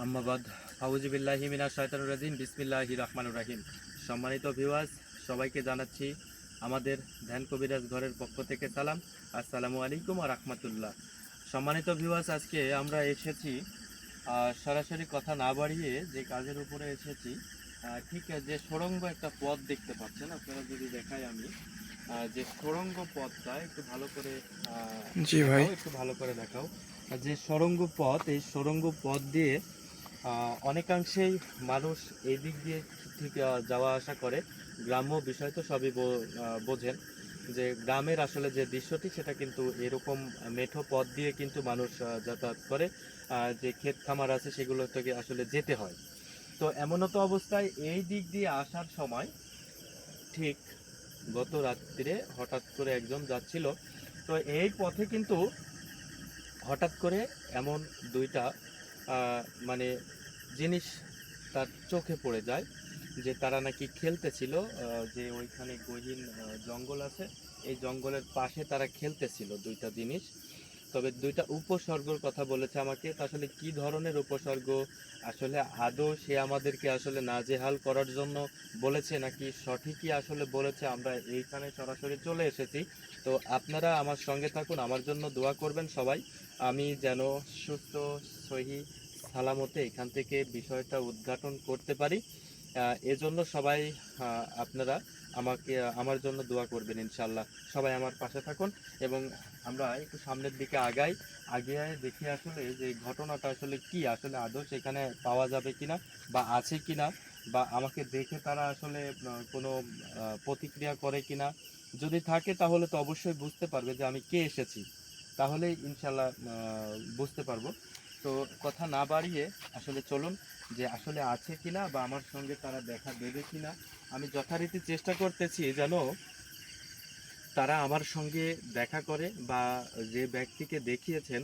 আম্মাবাদ ফাউজুবিল্লাহি মিনাশ শাইতানির রাজিম বিসমিল্লাহির রহমানির রহিম। সম্মানিত ভিউয়ার্স, সবাইকে জানাচ্ছি আমাদের ধ্যান কবিরাজ ঘরের পক্ষ থেকে সালাম। আসসালামু আলাইকুম ওয়া রাহমাতুল্লাহ। সম্মানিত ভিউয়ার্স, আজকে আমরা এসেছি সরাসরি কথা না বাড়িয়ে যে কাজের উপরে এসেছি। ঠিক যে সুড়ঙ্গ একটা পথ দেখতে পাচ্ছেন আপনারা, যদি দেখাই আমি যে সুড়ঙ্গ পথটা একটু ভালো করে জি ভাই। দেখাও, একটু ভালো করে দেখাও। যে সুড়ঙ্গ পথ, এই সুড়ঙ্গ পথ দিয়ে অনেকাংশেই মানুষ এই দিক দিয়ে ঠিক যাওয়া আসা করে। গ্রাম্য বিষয় তো সবই বোঝেন যে গ্রামের আসলে যে দৃশ্যটি সেটা কিন্তু এরকম মেঠো পথ দিয়ে কিন্তু মানুষ যাতায়াত করে। যে ক্ষেত খামার আছে সেগুলো থেকে আসলে যেতে হয়। তো এমনতো অবস্থায় এই দিক দিয়ে আসার সময় ঠিক গত রাত্রিরে হঠাৎ করে একজন যাচ্ছিল। তো এই পথে কিন্তু হঠাৎ করে এমন দুইটা মানে জিনিস তার চোখে পড়ে যায় যে তারা নাকি খেলতেছিল। যে ওইখানে গহীন জঙ্গল আছে, এই জঙ্গলের পাশে তারা খেলতেছিল দুইটা জিনিস। তবে দুইটা উপসর্গর কথা বলেছে আমাকে। তা আসলে কি ধরনের উপসর্গ, আসলে আদৌ সে আমাদেরকে আসলে নাজেহাল করার জন্য বলেছে নাকি সঠিকই আসলে বলেছে, আমরা এইখানে সরাসরি চলে এসেছি। তো আপনারা আমার সঙ্গে থাকুন, আমার জন্য দোয়া করবেন সবাই, আমি যেন সুস্থ সহি সালামতে এখান থেকে বিষয়টা উদ্ঘাটন করতে পারি। এজন্য সবাই আপনারা আমার জন্য দোয়া করবেন ইনশাল্লাহ। সবাই আমার পাশে থাকুন এবং আমরা একটু সামনের দিকে আগে দেখি আসলে যে ঘটনাটা আসলে কি, আসলে আদৌ সেখানে পাওয়া যাবে কিনা বা আছে কিনা, বা আমাকে দেখে তারা আসলে কোনো প্রতিক্রিয়া করে কিনা। যদি থাকে তাহলে তো অবশ্যই বুঝতে পারবে যে আমি কে এসেছি, তাহলেই ইনশাল্লাহ বুঝতে পারবো। তো কথা না বাড়িয়ে আসলে চলুন, যে আসলে আছে কিনা বা আমার সঙ্গে তারা দেখা দেবে কিনা। আমি যথারীতি চেষ্টা করতেছি যেন তারা আমার সঙ্গে দেখা করে, বা যে ব্যক্তিকে দেখিয়েছেন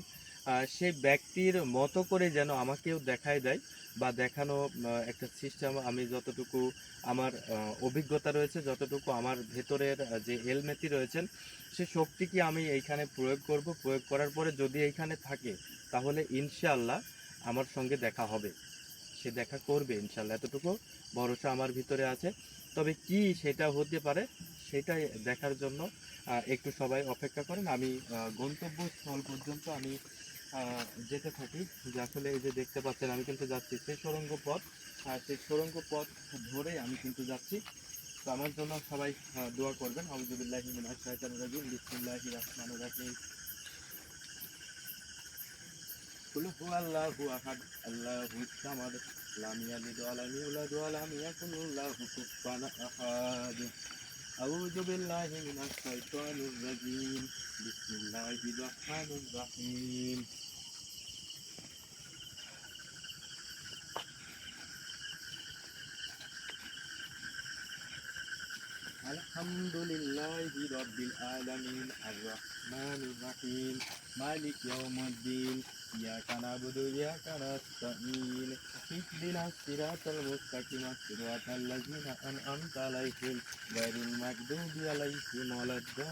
সেই ব্যক্তির মতো করে যেন আমাকেও দেখায় দেয়, বা দেখানো একটা সিস্টেম। আমি যতটুকু আমার অভিজ্ঞতা রয়েছে, যতটুকু আমার ভেতরের যে এলমেতি রয়েছেন, সে শক্তিকে আমি এইখানে প্রয়োগ করব। প্রয়োগ করার পরে যদি এইখানে থাকে তাহলে ইনশাআল্লাহ আমার সঙ্গে দেখা হবে, সে দেখা করবে ইনশাল্লাহ, এতটুকু ভরসা আমার ভিতরে আছে। তবে কি সেটা হতে পারে সেটাই দেখার জন্য একটু সবাই অপেক্ষা করেন। আমি গন্তব্যস্থল পর্যন্ত আমি যেতে থাকি। যে আসলে এই যে দেখতে পাচ্ছেন আমি কিন্তু যাচ্ছি সেই সুড়ঙ্গ পথ, সেই সুড়ঙ্গ পথ ধরে আমি কিন্তু যাচ্ছি। তো আমার জন্য সবাই দোয়া করবেন। আউযুবিল্লাহি মিনাশ শাইতানির রাজিম বিসমিল্লাহির রহমানির রহিম। কুল হুয়াল্লাহু আহাদ আল্লাহুস সামাদ লাম ইয়ালিদ ওয়া লাম ইউলাদ ওয়া লাম ইয়াকুল লাহু কুফুয়ান আহাদ। আউযু বিল্লাহি মিনাশ শাইতানির রাজিম বিসমিল্লাহির রহমানির রহিম। আলহামদুলিল্লাহি রাব্বিল আলামিন আর রহমানির রহিম মালিক ইয়াউমিদ্দিন ইয়াকা না'বুদু ওয়া ইয়াকা নাস্তাঈন ইহদিনাস সিরাতাল মুস্তাকিম সিরাতাল লাযিনা আন'আমতা আলাইহিম গায়রিল মাগদুবি আলাইহিম ওয়ালাদ-দাল্লিন।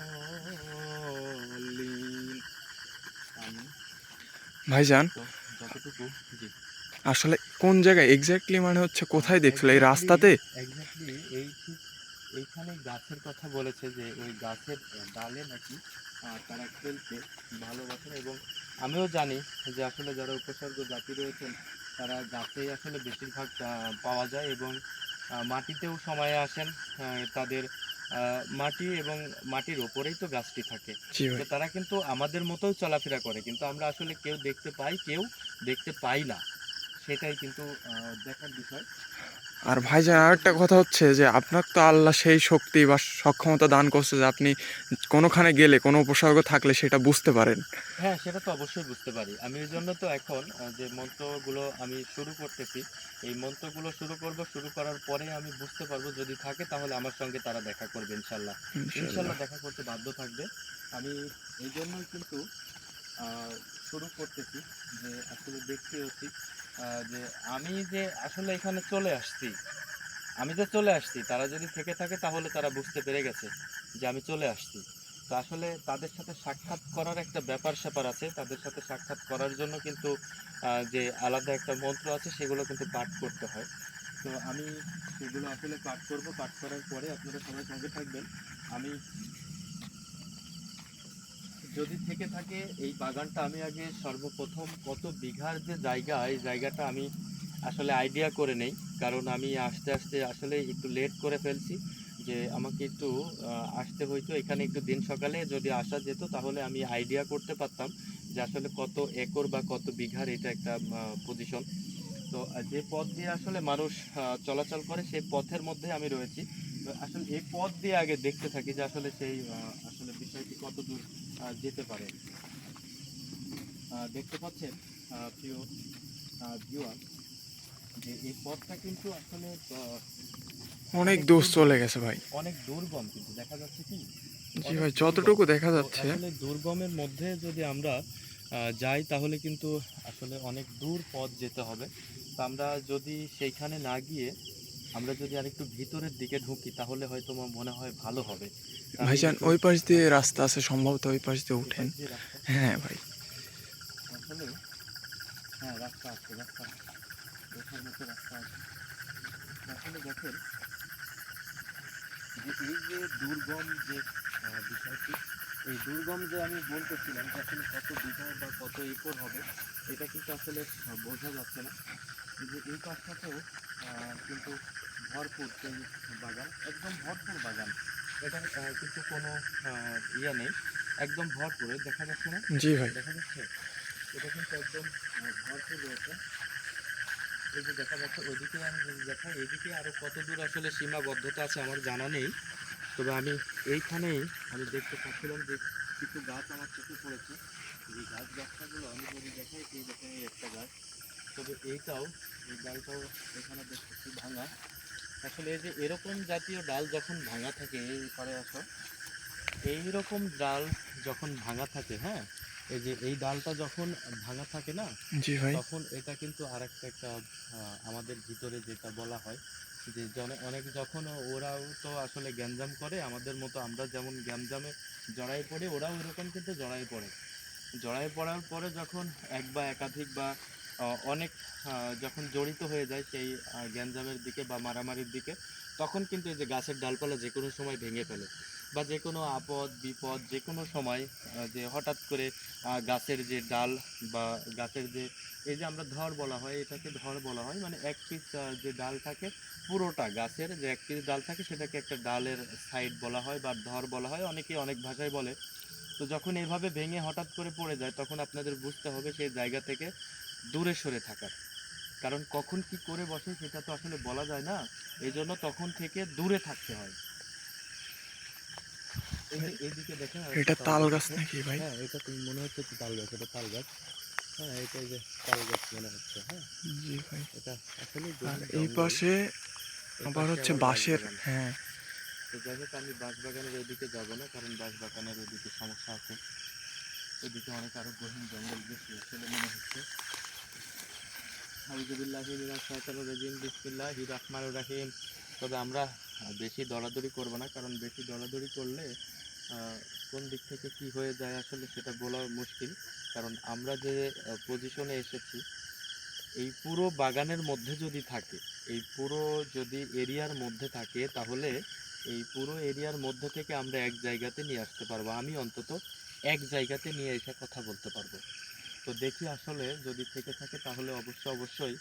আমিন। ভাইজান, তো যতটুকু, জি, আসলে কোন জায়গায় এক্স্যাক্টলি, মানে হচ্ছে কোথায় দেখছিল, এই এক্স্যাক্টলি রাস্তাতে? এক্স্যাক্টলি এই ঠিক এইখানে গাছের কথা বলেছে, যে ওই গাছের ডালে নাকি তারা খেলতে ভালোবাসেন। এবং আমিও জানি যে আসলে যারা উপসর্গ জাতি রয়েছেন তারা গাছেই আসলে বেশিরভাগ পাওয়া যায়, এবং মাটিতেও সময়ে আসেন। তাদের মাটি এবং মাটির ওপরেই তো গাছটি থাকে। জি তো ভাই। তারা কিন্তু আমাদের মতোই চলাফেরা করে, কিন্তু আমরা আসলে কেউ দেখতে পাই, কেউ দেখতে পাই না। সেটাই কিন্তু দেখার বিষয়। আর ভাইজান, তো আরেকটা কথা হচ্ছে যে আপনার তো আল্লাহ সেই শক্তি বা সক্ষমতা দান করছে যে আপনি কোনোখানে গেলে কোনো উপসর্গ থাকলে সেটা বুঝতে পারেন। হ্যাঁ, সেটা তো অবশ্যই বুঝতে পারি। আমি এই জন্য তো এখন যে মন্ত্রগুলো আমি শুরু করতেছি, এই মন্ত্রগুলো শুরু করব। শুরু করার পরে আমি বুঝতে পারবো, যদি থাকে তাহলে আমার সঙ্গে তারা দেখা করবে ইনশাল্লাহ। ইনশাল্লাহ। ইনশাল্লাহ দেখা করতে বাধ্য থাকবে। আমি এই জন্যই কিন্তু শুরু করতেছি, যে আসলে দেখতে হচ্ছি যে আমি যে আসলে এখানে চলে আসছি, আমি যে চলে আসছি, তারা যদি থেকে থাকে তাহলে তারা বুঝতে পেরে গেছে যে আমি চলে আসছি। তো আসলে তাদের সাথে সাক্ষাৎ করার একটা ব্যাপার স্যাপার আছে, তাদের সাথে সাক্ষাৎ করার জন্য কিন্তু যে আলাদা একটা মন্ত্র আছে সেগুলো কিন্তু পাঠ করতে হয়। তো আমি সেগুলো আসলে পাঠ করব, পাঠ করার পরে আপনারা সবাই সঙ্গে থাকবেন। আমি যদি থেকে থাকে এই বাগানটা, আমি আগে সর্বপ্রথম কত বিঘার যে জায়গা, এই জায়গাটা আমি আসলে আইডিয়া করে নেই। কারণ আমি আস্তে আস্তে আসলে একটু লেট করে ফেলছি, যে আমাকে একটু আসতে হইতো এখানে একটু দিন সকালে। যদি আসা যেত তাহলে আমি আইডিয়া করতে পারতাম যে আসলে কত একর বা কত বিঘার এটা একটা পজিশন। তো যে পথ দিয়ে আসলে মানুষ চলাচল করে সেই পথের মধ্যে আমি রয়েছি। তো আসলে এই পথ দিয়ে আগে দেখতে থাকি যে আসলে সেই আসলে বিষয়টি কত দূর যেতে পারে। দেখতে পাচ্ছেন প্রিয় ভিউয়ার, যে এই পথটা কিন্তু আসলে অনেক অনেক দূর দুর্গম, চলে গেছে ভাই। অনেক দুর্গম কিন্তু দেখা যাচ্ছে কি জি অনেক ভাই, দুর্গম। যতটুকু দেখা তো যাচ্ছে। আসলে দুর্গমের মধ্যে যদি আমরা যাই তাহলে কিন্তু আসলে অনেক দূর পথ যেতে হবে। তো আমরা যদি সেইখানে না গিয়ে আমরা যদি আরেকটু ভিতরের দিকে ঢুকি তাহলে হয়তো আমার মনে হয় ভালো হবে। তা আমি ভাইজান, একটু ওই পাশ দিয়ে হ্যাঁ, রাস্তা আছে, সম্ভবত ওই পাশ দিয়ে এ উঠেন। পাশ দিয়ে রাস্তা, হ্যাঁ ভাই। আসলে হ্যাঁ রাস্তা আছে, রাস্তা ওঠার মতো রাস্তা আছে। আসলে দেখেন যে এই যে দুর্গম যে বিষয়টি, এই দুর্গম যে আমি বলতেছিলাম যে আসলে কত বিঘা বা কত একর হবে, এটা কিন্তু আসলে বোঝা যাচ্ছে না। এই যে এই পাশটাতেও কিন্তু ভরপুর সেই বাগান, একদম ভরপুর বাগান। এটা কিন্তু কোনো ইয়ে নেই, একদম ভরপুর। এই দেখা যাচ্ছে না, জি ভাই। দেখা যাচ্ছে এটা কিন্তু একদম ভরপুর রয়েছে। এই যে দেখা যাচ্ছে ওইদিকে আমি যদি দেখাই, এদিকে আরো কত দূর আসলে সীমাবদ্ধতা আছে আমার জানা নেই। তবে আমি এইখানেই আমি দেখতে পাচ্ছিলাম যে কিছু গাছ আমার চোখে পড়েছে। এই গাছগুলো আমি যদি দেখাই, এই দেখেন এই একটা গাছ, তবে এইটাও, এই ডালটাও এখানে দেখতেছি ভাঙা। আসলে এই যে এরকম জাতীয় ডাল যখন ভাঙা থাকে, এই পারে আসো, এইরকম ডাল যখন ভাঙা থাকে, হ্যাঁ, এই যে এই ডালটা যখন ভাঙা থাকে না, জি ভাই। তখন এটা কিন্তু আরেকটা একটা আমাদের ভিতরে যেটা বলা হয় যে অনেক যখন ওরাও তো আসলে গ্যাঞ্জাম করে আমাদের মতো, আমরা যেমন গ্যাঞ্জামে জড়াই পড়ে, ওরাও এরকম কিন্তু জড়াই পড়ে। জড়াই পড়ার পরে যখন এক বা একাধিক বা অনেক যখন জড়িত হয়ে যায় সেই গ্যাঞ্জামের দিকে বা মারামারির দিকে, তখন কিন্তু এই যে গাছের ডালপালা যে কোনো সময় ভেঙে ফেলে, বা যে কোনো আপদ বিপদ যে কোনো সময় যে হঠাৎ করে গাছের যে ডাল বা গাছের যে, এই যে আমরা ধর বলা হয়, এটাকে ধর বলা হয়, মানে এক পিস যে ডাল থাকে, পুরোটা গাছের যে এক পিস ডাল থাকে সেটাকে একটা ডালের সাইড বলা হয় বা ধর বলা হয়, অনেকে অনেক ভাষায় বলে। তো যখন এভাবে ভেঙে হঠাৎ করে পড়ে যায় তখন আপনাদের বুঝতে হবে সেই জায়গা থেকে দূরে সরে থাকার। কারণ কখন কি করে বসে সেটা তো আসলে বলা যায় না, এই জন্য তখন থেকে দূরে থাকতে হয়। এই যে এইদিকে দেখেন আর একটা এটা তাল তাল গাছ গাছ আছে। নাকি ভাই? হ্যাঁ এটা তো মনে হচ্ছে তো তাল গাছ, এটা তাল গাছ। হ্যাঁ এটা এই যে তাল গাছ মনে হচ্ছে, হ্যাঁ জি ভাই। এটা আসলে আর গভীর এই জঙ্গল। পাশে এই আবার পাশে হচ্ছে আবার বাঁশের। বাঁশবাগান। হ্যাঁ। তো যাই হোক আমি বাঁশবাগানের ওইদিকে যাবো না, কারণ বাঁশবাগানের ওইদিকে সমস্যা আছে। ওইদিকে অনেক আরো গহীন জঙ্গল বেশি আসলে মনে হচ্ছে। আউযুবিল্লাহি মিনাশ শাইতানির রাজিম, বিসমিল্লাহির রহমানির রহিম। তবে আমরা বেশি দৌড়াদৌড়ি করব না, কারণ বেশি দৌড়াদৌড়ি করলে আহ, কোন দিক থেকে কি হয়ে যায় আসলে সেটা বলা মুশকিল। কারণ আমরা যে পজিশনে এসেছি, এই পুরো বাগানের মধ্যে যদি থাকে, এই পুরো যদি এরিয়ার মধ্যে থাকে, তাহলে এই পুরো এরিয়ার মধ্যে থেকে আমরা এক জায়গাতে নিয়ে আসতে পারবো। আমি অন্তত এক জায়গাতে নিয়ে এসে কথা বলতে পারবো। তো দেখি আসলে যদি থেকে থাকে তাহলে অবশ্যই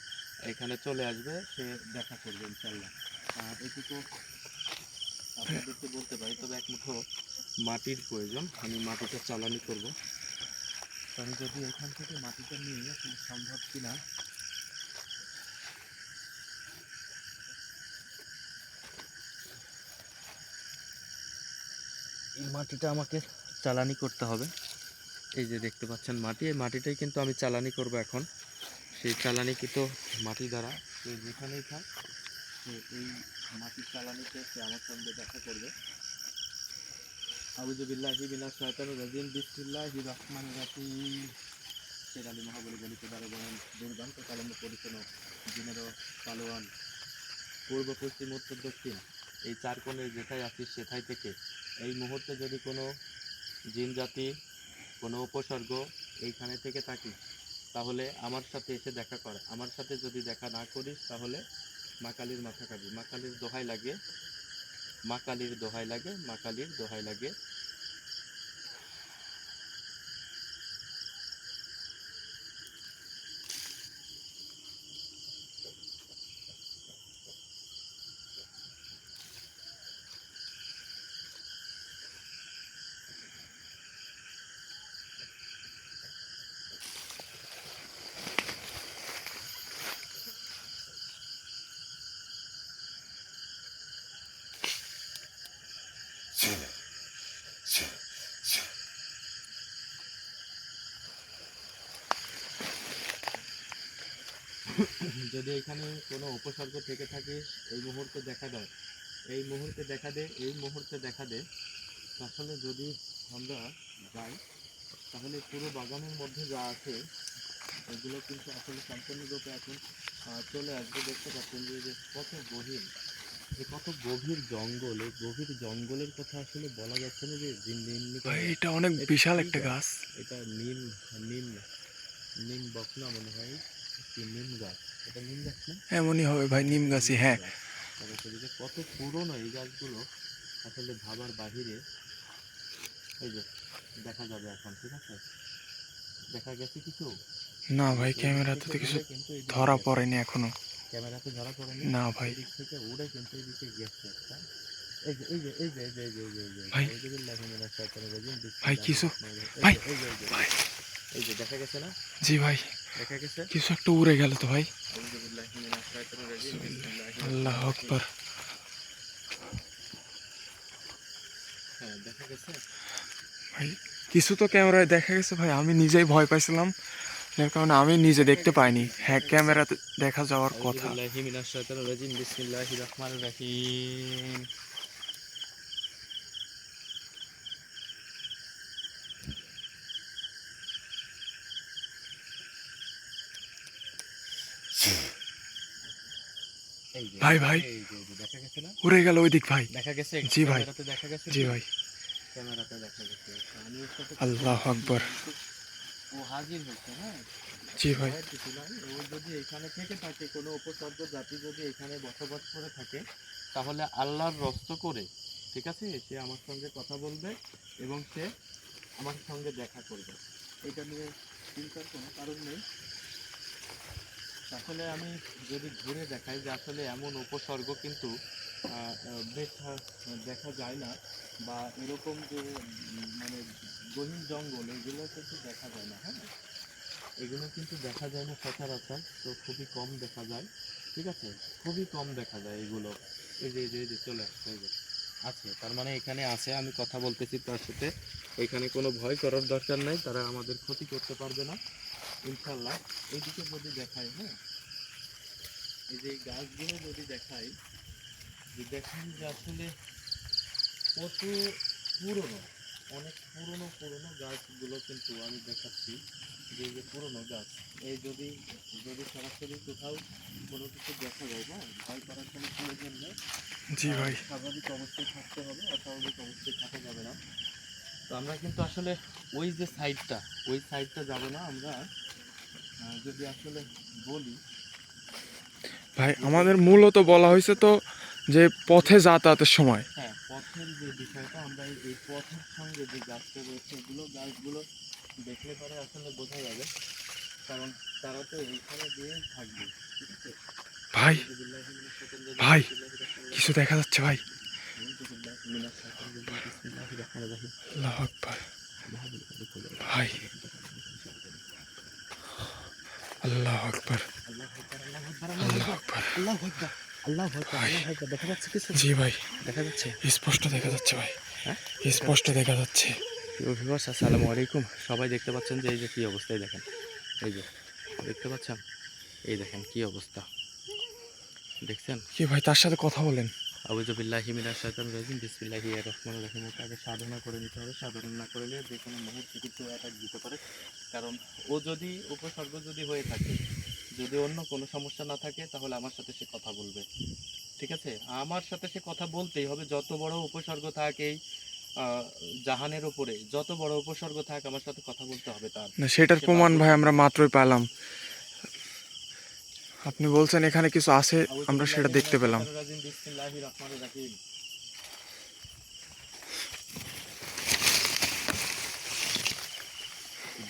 এখানে চলে আসবে, সে দেখা করবে ইনশাল্লাহ। আর এটুকু আপনাদেরকে বলতে পারি, তবে এক মুঠো মাটির প্রয়োজন, আমি মাটিটা চালানি করব। তো আমি যদি এখান থেকে মাটিটা নিয়ে আসলে সম্ভব কিনা। এই মাটিটা আমাকে চালানি করতে হবে। এই যে দেখতে পাচ্ছেন মাটি, এই মাটিটাই কিন্তু আমি চালানি করব এখন। সেই চালানিকৃত মাটি দ্বারা সে যেখানেই থাক, সে এই মাটির চালানিতে সে আমার সঙ্গে দেখা করবে। আউযু বিল্লাহি মিনাশ শাইতানির রাজিম, বিসমিল্লাহির রহমানির রহিম। শের আলী মহাবলী গলিত দারোগান দুর্দান্ত কালামে পরিপূর্ণ দিনেরও পালোয়ান, পূর্ব পশ্চিম উত্তর দক্ষিণ এই চার কোণে যেথায় আছিস সেথায় থেকে এই মুহূর্তে যদি কোনো জিন জাতি কোনো উপসর্গ এইখানে থেকে থাকিস, তাহলে আমার সাথে এসে দেখা কর। আমার সাথে যদি দেখা না করিস তাহলে মা কালীর মাথা খাবি। মা কালীর দোহাই লাগে, মা কালীর দোহাই লাগে, মা কালীর দোহাই লাগে। যদি এখানে কোনো উপসর্গ থেকে থাকিস এই মুহূর্তে দেখা দাও, এই মুহূর্তে দেখা দে, এই মুহূর্তে দেখা দে। আসলে যদি আমরা যাই তাহলে পুরো বাগানের মধ্যে যা আছে এগুলো কিন্তু আসলে সম্পূর্ণরূপে এখন চলে আসবে। দেখতে পাচ্ছেন যে কত গভীর, যে কত গভীর জঙ্গল। এই গভীর জঙ্গলের কথা আসলে বলা যাচ্ছে না যে নিম্ন। ভাই এটা অনেক বিশাল একটা গাছ। এটা নিম, নিম, নিম বকনা মনে হয়, কি নিম গাছ, এটা নিম গাছ না? এমনই হবে ভাই, নিম গাছই, হ্যাঁ। তারপরে যে কত পুরনো এই গাছগুলো আসলে ভাবার বাহিরে। এই যে দেখা যাবে এখন, ঠিক আছে, দেখা গেছে কিছু। না এই যে ভাই, এই দিক ক্যামেরাতে থেকে তো কিছু উড়ে কিন্তু এদিকে ধরা গেছে। পড়েনি এখনো। ক্যামেরাতে ধরা পড়েনি। না ভাই। এদিক থেকে উড়ে কিন্তু এদিকে গেছে একটা। এই যে এই যে এই যে এই যে এই যে এই যে এই যে ভাই আউযুবিল্লাহি মিনাশ শাইতানির রাজিম, ভাই বিসমিল্লাহির কিছু, রহমানির রহিম। ভাই এই যে এই যে ভাই, এই যে দেখা গেছে না? জি ভাই, দেখা গেছে। কিছু একটা উড়ে গেল তো ভাই। আউযুবিল্লাহি মিনাশ শাইতানির রাজিম, বিসমিল্লাহির আল্লাহ রহমানির রহিম। আকবার। হ্যাঁ দেখা গেছে। ভাই কিছু তো ক্যামেরায় দেখা গেছে ভাই, আমি নিজেই ভয় পাইছিলাম, যার কারণে আমি নিজে দেখতে পাইনি। হ্যাঁ, ক্যামেরাতে দেখা যাওয়ার কথা। আউযুবিল্লাহি মিনাশ শাইতানির রাজিম, বিসমিল্লাহির রহমানির রহিম। এই যে ভাই ভাই এই যে এই যে দেখা গেছে না? উড়ে গেল ওই দিক ভাই। দেখা গেছে, জি ভাই, ক্যামেরাতে দেখা গেছে জি কি? ভাই। ক্যামেরাতে দেখা গেছে। আমি ওর সাথে কথা আল্লাহ বলতেছি আকবার। কিন্তু ও হাজির হয়েছে, হ্যাঁ। জি ভাই। ভয়ের কিছু নাই। ও যদি এখানে থেকে থাকে, কোনো উপসর্গ জাতি যদি এখানে বসবাস করে থাকে, তাহলে আল্লাহর রস্ত করে, ঠিক আছে, সে আমার সঙ্গে কথা বলবে এবং সে আমার সঙ্গে দেখা করবে। এটা নিয়ে চিন্তার কোনো কারণ নেই। আসলে আমি যদি ঘুরে দেখাই যে আসলে এমন উপসর্গ কিন্তু দেখা দেখা যায় না, বা এরকম যে মানে গহীন জঙ্গল এগুলো কিন্তু দেখা যায় না, হ্যাঁ। এগুলো কিন্তু দেখা যায় না সচরাচর, তো খুবই কম দেখা যায়, ঠিক আছে, খুবই কম দেখা যায় এগুলো। এই যে চলে আসছে, এই যে আছে, তার মানে এখানে আছে, আমি কথা বলতেছি তার সাথে। এখানে কোনো ভয় করার দরকার নাই, তারা আমাদের ক্ষতি করতে পারবে না ইনশাল্লাহ। এইদিকে যদি দেখাই, হ্যাঁ, এই যে এই গাছগুলো যদি দেখাই, যে দেখেন যে আসলে কত পুরনো, অনেক পুরনো পুরনো গাছগুলো কিন্তু আমি দেখাচ্ছি, যে এই যে পুরনো গাছ। এই যদি যদি সরাসরি কোথাও কোনো কিছু দেখা যায় না, ভয় করার কোনো প্রয়োজন নেই। জি ভাই। স্বাভাবিক অবস্থায় থাকতে হবে, অস্বাভাবিক অবস্থায় থাকা যাবে না। তো আমরা কিন্তু আসলে ওই যে সাইডটা, ওই সাইডটা যাব না আমরা। যদি আসলে বলি ভাই যে আমাদের মূলত বলা হয়েছে তো যে পথে যাতায়াতের সময়। হ্যাঁ, পথের যে বিষয়টা, আমরা এই পথের সঙ্গে যে গাছটা রয়েছে, এগুলো গাছগুলো দেখলে পরে আসলে বোঝা যাবে, কারণ তারা তো এইখানে দিয়েই থাকবে, ঠিক আছে। ভাই আউযুবিল্লাহি মিনাশ শাইতানির রাজিম, ভাই বিসমিল্লাহির রহমানির কিছু রহিম। দেখা যাচ্ছে ভাই। আউযুবিল্লাহি মিনাশ শাইতানির রাজিম, বিসমিল্লাহির রহমানির রহিম। আল্লাহ আকবার। আল্লাহু আকবার, ভাই আল্লাহ আকবার। আল্লাহু আকবার, আল্লাহু আকবার, আল্লাহু আল্লাহ আকবার, আকবার। আল্লাহু আকবার, আল্লাহু আকবার, ভাই আল্লাহু আকবার। দেখা যাচ্ছে কিছু? জি ভাই, দেখা যাচ্ছে? স্পষ্ট দেখা যাচ্ছে ভাই, হ্যাঁ, দেখা স্পষ্ট যাচ্ছে। দেখা যাচ্ছে। প্রিয় ভিউয়ার্স, আসসালামু আলাইকুম। সবাই দেখতে পাচ্ছেন যে এই যে কি অবস্থায় দেখেন, এই যে দেখতে পাচ্ছেন, এই দেখেন কি অবস্থা, দেখছেন? কি ভাই, তার সাথে কথা বলেন। আউযুবিল্লাহি মিনাশ শাইতানির রাজিম, বিসমিল্লাহির রহমানির রহিম। ওকে আগে সাধনা করে নিতে হবে, সাধনা না করলে যে কোনো মুহূর্তে কিন্তু অ্যাটাক দিতে পারে। কারণ ও যদি উপসর্গ যদি হয়ে থাকে, যদি অন্য কোনো সমস্যা না থাকে, তাহলে আমার সাথে সে কথা বলবে, ঠিক আছে। আমার সাথে সে কথা বলতেই হবে, যত বড় উপসর্গ থাকেই আহ, জাহানের উপরে যত বড় উপসর্গ থাক আমার সাথে কথা বলতে হবে তার। না সেটার সে প্রমাণ বাধ্য ভাই থাকবে। আমরা মাত্রই পেলাম। আপনি বলছেন এখানে কিছু আছে, আউযু আমরা সেটা বিল্লাহি দেখতে মিনাশ পেলাম। শাইতানির রাজিম, বিসমিল্লাহির রহমানির রহিম।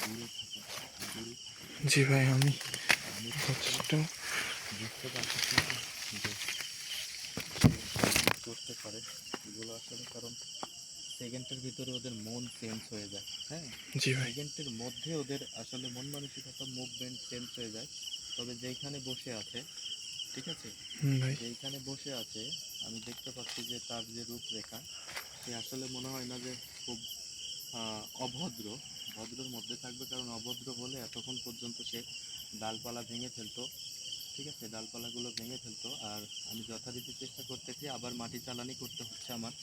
দূরে থাকো, দূরে জি ভাই, আমি আমি যথেষ্ট বুঝতে পারতেছি যে করতে পারে এগুলো আসলে, কারণ সেকেন্ডের ভিতরে ওদের মন চেঞ্জ হয়ে যায়। হ্যাঁ, জি ভাই। সেকেন্ডের মধ্যে ওদের আসলে মন মানসিকতা মুভমেন্ট চেঞ্জ হয়ে যায়। তবে যেইখানে বসে আছে, ঠিক আছে, ভাই। যেইখানে বসে আছে আমি দেখতে পাচ্ছি যে তার যে রূপরেখা, সে আসলে মনে হয় না যে খুব অভদ্র, ভদ্রের মধ্যে থাকবে, কারণ অভদ্র হলে এতক্ষণ পর্যন্ত সে ডালপালা ভেঙে ফেলতো। ঠিক আছে, ডালপালাগুলো ভেঙে ফেলতো। আর আমি যথারীতি চেষ্টা করতেছি, আবার মাটি চালানি করতে হচ্ছে আমার।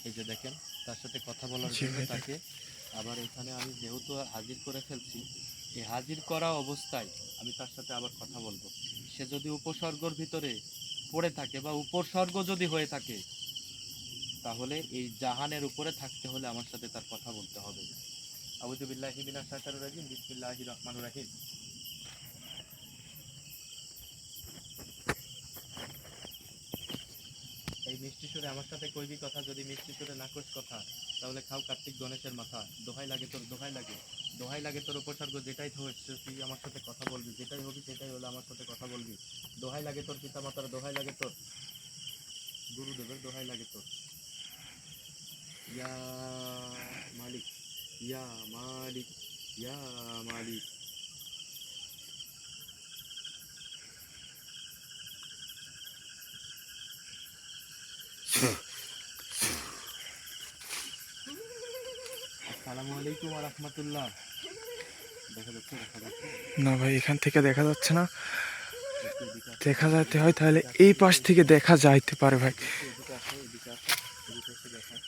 এই যে দেখেন, তার সাথে কথা বলার জি জন্য ভাই তাকে আবার এখানে আমি যেহেতু হাজির করে ফেলছি, এই হাজির করা অবস্থায় আমি তার সাথে আবার কথা বলবো। সে যদি উপসর্গর ভিতরে পড়ে থাকে বা উপসর্গ যদি হয়ে থাকে, তাহলে এই জাহানের উপরে থাকতে হলে আমার সাথে তার কথা বলতে হবে। আউযু বিল্লাহি মিনাশ শাইতানির রাজিম, বিসমিল্লাহির রহমানির রহিম। এই মিষ্টি সুরে আমার সাথে কইবি কথা, যদি মিষ্টি সুরে না কইস কথা, তাহলে খাও কার্তিক গণেশের মাথা। দোহাই লাগে তোর, দোহাই লাগে, দোহাই লাগে তোর উপসর্গ যেটাই হোক, তুই আমার সাথে কথা বলবি, যেটাই হবি সেটাই হলে আমার সাথে কথা বলবি। দোহাই লাগে তোর পিতা মাতার, দোহাই লাগে তোর গুরুদেবের, দোহাই লাগে তোর। ইয়া মালিক, ইয়া মালিক, ইয়া মালিক। আসসালামু আলাইকুম ওয়া রাহমাতুল্লাহ। দেখা যাচ্ছে, দেখা যাচ্ছে? না ভাই, এখান থেকে দেখা যাচ্ছে না। একটু এদিকে আসো, দেখা যাইতে এদিকে হয় তাহলে এদিকে আসো, এই এদিকে পাশ থেকে দেখা যাইতে পারে ভাই। এদিকে আসো, এদিকে আসো, এদিকে এসে দেখাও।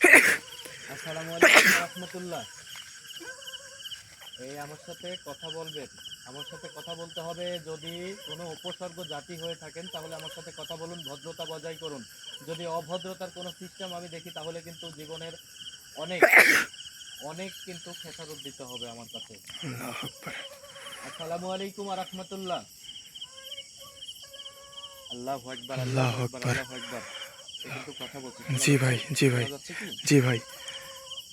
আসসালামু আলাইকুম ওয়া রাহমাতুল্লাহ। এই আমার সাথে কথা বলবেন, আমার সাথে কথা বলতে হবে। যদি কোনো উপসর্গ জাতি হয়ে থাকেন তাহলে আমার সাথে কথা বলুন, ভদ্রতা বজায় করুন। যদি অভদ্রতার কোনো সিস্টেম আমি দেখি, তাহলে কিন্তু জীবনের অনেক অনেক কিন্তু খেসারত দিতে হবে আমার কাছে। আল্লাহু আকবার। আসসালামু আলাইকুম ওয়া রাহমাতুল্লাহ। আল্লাহু আকবার, আল্লাহু আল্লাহু আকবার, আকবার। আল্লাহু আকবার। সে কিন্তু কথা বলছে, শোনা জি যাচ্ছে? ভাই, জি ভাই, শোনা যাচ্ছে কি? জি ভাই।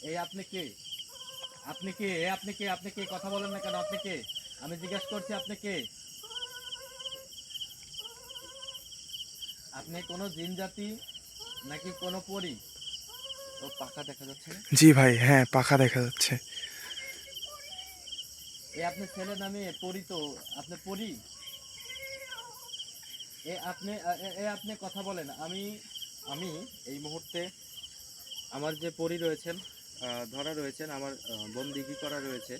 এই আপনি কে? আপনি কে? আপনি কে? আপনি কে? কথা বলেন না কেন? আপনি কে? আমি জিজ্ঞাসা করছি, আপনি কে? আপনি কোনো জিন জাতি নাকি কোনো পরী? ও পাখা দেখা যাচ্ছে না? জি ভাই, হ্যাঁ পাখা দেখা যাচ্ছে। এ আপনি ছেলে নামে পরী তো? আপনি পরী? আপনি কথা বলেন। আমি আমি এই মুহূর্তে আমার যে পরী রয়েছেন, ধরা রয়েছেন, আমার বন্দিগি করা রয়েছে।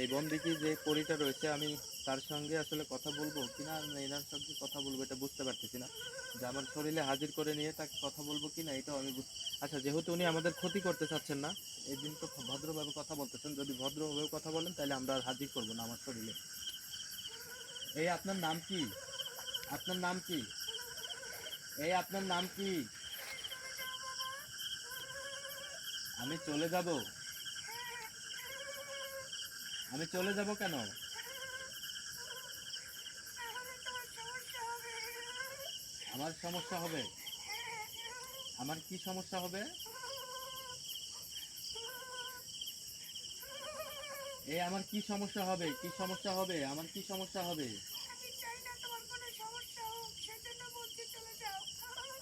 এই বন্দিগি যে পরীটা রয়েছে, আমি তার সঙ্গে আসলে কথা বলবো কিনা, না এনার সঙ্গে কথা বলবো এটা বুঝতে পারতেছি না। যে আমার শরীরে হাজির করে নিয়ে তাকে কথা বলবো কিনা এটাও আমি আচ্ছা, যেহেতু উনি আমাদের ক্ষতি করতে চাচ্ছেন না, এই দিন তো ভদ্রভাবে কথা বলতেছেন, যদি ভদ্রভাবে কথা বলেন তাহলে আমরা আর হাজির করবো না আমার শরীরে। এই আপনার নাম কি? আপনার নাম কি? এই আপনার নাম কি? আমি চলে যাব। আমি চলে যাব কেন? আমার সমস্যা হবে? আমার কি সমস্যা হবে? এই আমার কি সমস্যা হবে? কি সমস্যা হবে? আমার কি সমস্যা হবে?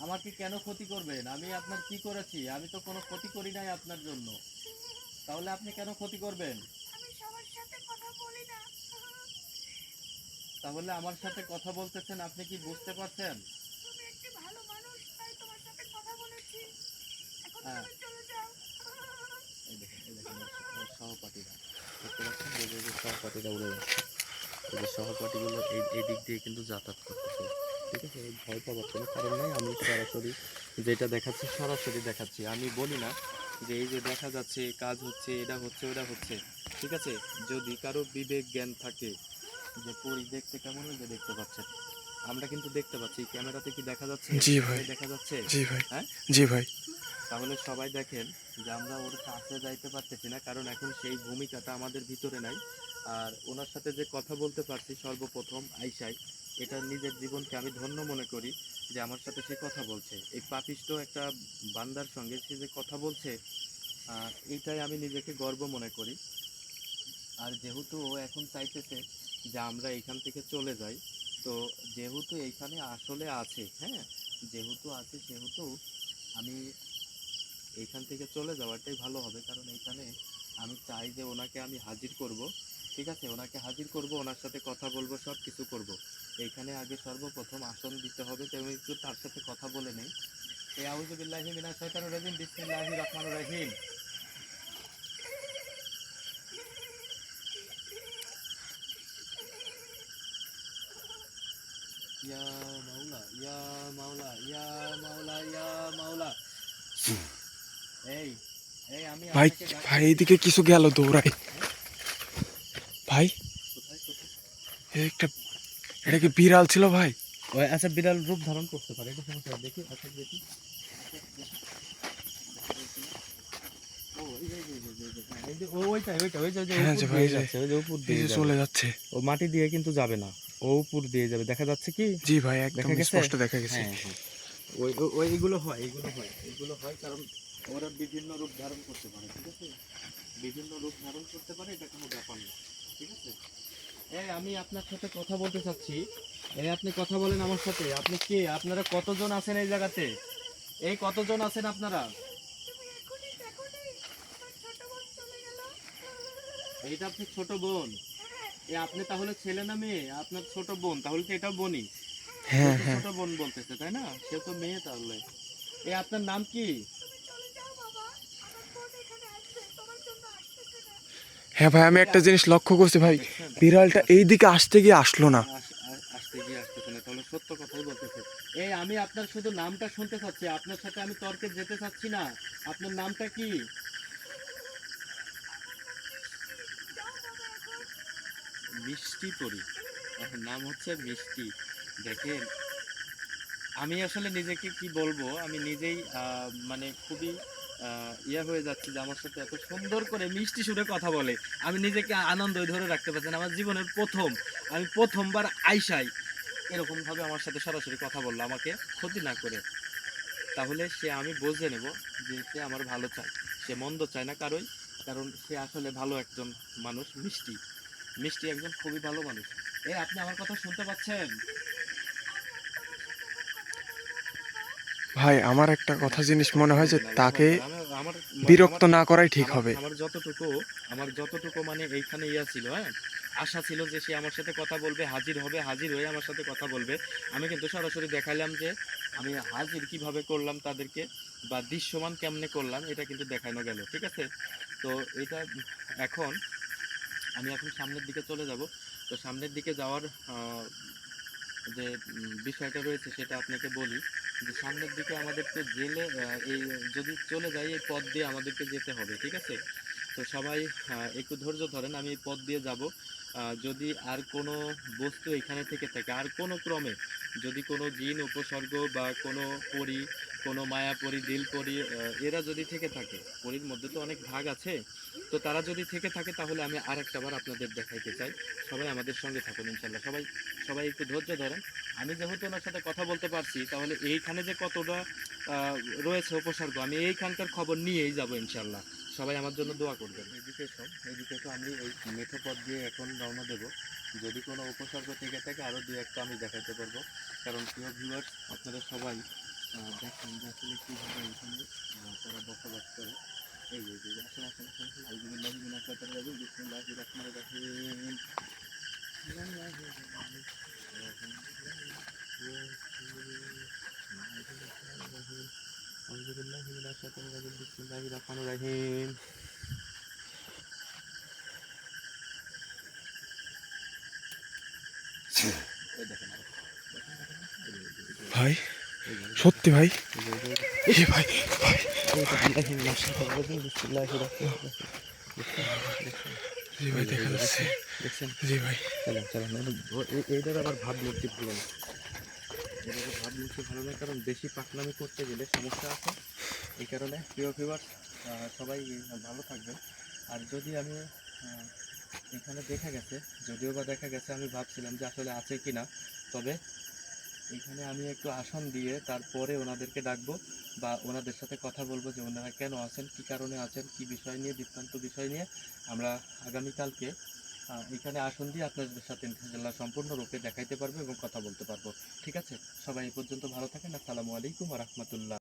আমাকে কেন ক্ষতি করবেন? আমি আপনার কি করেছি? আমি তো কোনো ক্ষতি করি নাই আপনার জন্য। তাহলে আপনি কেন ক্ষতি করবেন? তাহলে আমার সাথে কথা বলতেছেন, আপনি কি বুঝতে পারছেন? হ্যাঁ, এই দেখেন, এই দেখেন, ওর সহপাঠীরা দেখতে পাচ্ছেন, যে সহপাঠীরা উড়ে যাচ্ছে। এই যে সহপাঠীগুলো এই দিক দিয়ে কিন্তু যাতায়াত করতেছে। ঠিক আছে, এই ভয় পাওয়ার কোনো কারণ নেই। আমি সরাসরি যেটা দেখাচ্ছি, সরাসরি দেখাচ্ছি। আমি বলি না যে এই যে দেখা যাচ্ছে, কাজ হচ্ছে, এটা হচ্ছে, ওটা হচ্ছে। ঠিক আছে, যদি কারো বিবেক জ্ঞান থাকে যে পরি দেখতে কেমন, ওই যে দেখতে পাচ্ছেন, আমরা কিন্তু দেখতে পাচ্ছি, ক্যামেরাতে কি দেখা যাচ্ছে? জি ভাই। সবাই দেখা যাচ্ছে? জি ভাই। হ্যাঁ, জি ভাই। তাহলে সবাই দেখেন যে আমরা ওর কাছে যাইতে পারতেছি না, কারণ এখন সেই ভূমিকাটা আমাদের ভিতরে নাই। আর ওনার সাথে যে কথা বলতে পারছি সর্বপ্রথম আইসাই, এটা নিজের জীবনকে আমি ধন্য মনে করি যে আমার সাথে সে কথা বলছে। এই পাপিষ্ট একটা বান্দার সঙ্গে সে যে কথা বলছে, এইটাই আমি নিজেকে গর্ব মনে করি। আর যেহেতু ও এখন চাইতেছে যে আমরা এখান থেকে চলে যাই, তো যেহেতু এইখানে আসলে আছে, হ্যাঁ, যেহেতু আছে সেহেতু আমি এইখান থেকে চলে যাওয়াটাই ভালো হবে, কারণ এইখানে আমি চাই যে ওনাকে আমি হাজির করব। ঠিক আছে, ওনাকে হাজির করব, ওনার সাথে কথা বলবো, সব কিছু করব। এইখানে আগে সর্বপ্রথম আসন দিতে হবে, তো আমি একটু তার সাথে কথা বলে নেই। এই আউযু বিল্লাহি মিনাশ শাইতানির রাজিম, বিসমিল্লাহির রহমানির রহিম। ইয়া মাওলা, ইয়া মাওলা, ইয়া মাওলা, ইয়া মাওলা। এই এই আমি ভাই আপনাকে ভাই ডাকতেছি। এইদিকে কিছু গেল দৌড়াই। ভাই কোথায় কোথায়? এ একটা, এটা কি বিড়াল ছিল ভাই? ওই আচ্ছা, বিড়াল রূপ ধারণ করতে পারে, এটা সমস্যা নেই। দেখি, আচ্ছা দেখি। ও এই যে, হ্যাঁ, এই যে ওইটাই ওইটা, ওই যে ওই যে হ্যাঁ উপর যে ভাই, দিয়ে এই যে যাচ্ছে, ওই যে উপর এই দিয়ে যে যাবে। চলে যাচ্ছে। ও মাটি দিয়ে কিন্তু যাবে না, ও উপর দিয়ে যাবে। দেখা যাচ্ছে কি? জি ভাই, একদম দেখা গেছে? স্পষ্ট দেখা গেছে। হ্যাঁ হ্যাঁ, ওই ওই ওই এগুলো হয়, এগুলো হয়, এগুলো হয়, কারণ ওরা বিভিন্ন রূপ ধারণ করতে পারে। ঠিক আছে, বিভিন্ন রূপ ধারণ করতে পারে, এটা কোনো ব্যাপার না। ঠিক আছে, এই আমি আপনার সাথে কথা বলতে চাচ্ছি। এই আপনি কথা বলেন আমার সাথে। আপনি কে? আপনারা কতজন আছেন এই জায়গাতে? এই কতজন আছেন আপনারা? এইটা আপনার ছোট বোন? এ আপনি তাহলে ছেলে না মেয়ে? আপনার ছোট বোন, তাহলে তো এটাও বোনই। সে হ্যাঁ তো হ্যাঁ। ছোট বোন বলতেছে, তাই না? সে তো মেয়ে তাহলে। এ আপনার নাম কি? হ্যাঁ ভাই, আমি এই একটা জিনিস লক্ষ্য করছি ভাই, দেখছেন? বিড়ালটা এই দিকে আসতে গিয়ে আসলো না। আসতে গিয়ে আসতেছে না, তাহলে সত্য কথাই বলতেছে। এই আমি আপনার শুধু নামটা শুনতে চাচ্ছি, আপনার সাথে আমি তর্কে যেতে চাচ্ছি না। আপনার নামটা কি? মিষ্টি পরি? নাম হচ্ছে মিষ্টি। দেখেন, আমি আসলে নিজেকে কি বলবো, আমি নিজেই মানে খুবই ইয়া হয়ে যাচ্ছি যে আমার সাথে এত সুন্দর করে মিষ্টি সুরে কথা বলে। আমি নিজেকে আনন্দ ধরে রাখতে পারছি না। আমার জীবনের প্রথম, আমি প্রথমবার আইসাই এরকম ভাবে আমার সাথে সরাসরি কথা বললো, আমাকে ক্ষতি না করে। তাহলে সে, আমি বুঝে নেব যে সে আমার ভালো চায়, সে মন্দ চায় না কারোই। কারণ সে আসলে ভালো একজন মানুষ, মিষ্টি, মিষ্টি একজন খুবই ভালো মানুষ। এই আপনি আমার কথা শুনতে পাচ্ছেন? ভাই আমার একটা না, কথা জিনিস মনে হয় যে শুনবেন, আল্লাহু তাকে আকবার। আমার আমার বিরক্ত না করাই ঠিক আমার হবে। আমার যতটুকু, আমার যতটুকু মানে এইখানে ইয়া ছিল, হ্যাঁ, আশা ছিল যে সে আমার সাথে কথা বলবে, হাজির হবে, হাজির হয়ে আমার সাথে কথা বলবে। আমি কিন্তু সরাসরি দেখাইলাম যে আমি হাজির কিভাবে করলাম তাদেরকে, বা দৃশ্যমান কেমনে করলাম, এটা কিন্তু দেখানো গেল। ঠিক আছে, তো এটা এখন আমি এখন সামনের দিকে চলে যাব। তো সামনের দিকে যাওয়ার যে বিষয়টা রয়েছে সেটা আপনাকে বলি, যে সামনের দিকে আমাদেরকে জেলে এই যদি চলে যাই এই পথ দিয়ে আমাদেরকে যেতে হবে। ঠিক আছে, তো সবাই একটু ধৈর্য ধরেন, আমি এই পথ দিয়ে যাব। যদি আর কোনো বস্তু এখানে থেকে থাকে, আর কোনো ক্রমে যদি কোনো জিন উপসর্গ বা কোনো পরী, কোনো মায়াপরী, দিলপরী, এরা যদি থেকে থাকে, পরীর মধ্যে তো অনেক ভাগ আছে, তো তারা যদি থেকে থাকে তাহলে আমি আর একটা বার আপনাদের দেখাইতে চাই। সবাই আমাদের সঙ্গে থাকুন ইনশাল্লাহ। সবাই সবাই একটু ধৈর্য ধরেন। আমি যেহেতু ওনার সাথে কথা বলতে পারছি, তাহলে এইখানে যে কতটা আহ, রয়েছে উপসর্গ, আমি এইখানকার খবর নিয়েই যাব ইনশাল্লাহ। সবাই আমার জন্য দোয়া করবেন। এদিকে এসো, এদিকে এসো, আমি এই মেঠো পথ দিয়ে এখন রওনা দেব। যদি কোনো উপসর্গ থেকে থাকে আরও দু একটা আমি দেখাতে পারবো। কারণ প্রিয় ভিউয়ার্স, আপনারা সবাই দেখেন যে আসলে কীভাবে এখানে তারা বসবাস করে। এই যে এই যে, আসেন আসেন আসেন আসেন, আউযুবিল্লাহি মিনাশ শাইতানির রাজিম, বিসমিল্লাহির রহমানির রহিম। আউযু বিল্লাহি মিনাশ শাইতানির রাজিম, বিসমিল্লাহির রহমানির রহিম। এই দেখেন, দেখেন দেখেন, ভাই এই যে, সত্যি ভাই, এই যে, এই যে, এই যে, এ ভাই ভাই। আউযু বিল্লাহি মিনাশ শাইতানির রাজিম, বিসমিল্লাহির রহমানির রহিম। দেখছেন? দেখছেন? জি ভাই এই যে, দেখা এই যে, যাচ্ছে। দেখছেন? দেখছেন? জি ভাই। চলেন চলেন, এইটার আবার ভাবমূর্তি ভালো না। এভাবে ভাব মুখে ভালো না, কারণ বেশি পাকনামি করতে গেলে সমস্যা আছে। এই কারণে প্রিয় ভিউয়ার্স, সবাই ভালো থাকবেন। আর যদি আমি এখানে দেখা গেছে, যদিও বা দেখা গেছে, আমি ভাবছিলাম যে আসলে আছে কি না, তবে এখানে আমি একটু আসন দিয়ে তারপরে ওনাদেরকে ডাকবো বা ওনাদের সাথে কথা বলবো যে ওনারা কেন আছেন, কি কারণে আছেন, কি বিষয় নিয়ে, বৃত্তান্ত বিষয় নিয়ে আমরা আগামীকালকে এখানে আসন দিয়ে আপনাদের সাথে ইনশাআল্লাহ সম্পূর্ণরূপে দেখাইতে পারবো এবং কথা বলতে পারবো। ঠিক আছে, সবাই এই পর্যন্ত ভালো থাকেন। আসসালামু আলাইকুম ওয়া রাহমাতুল্লাহ।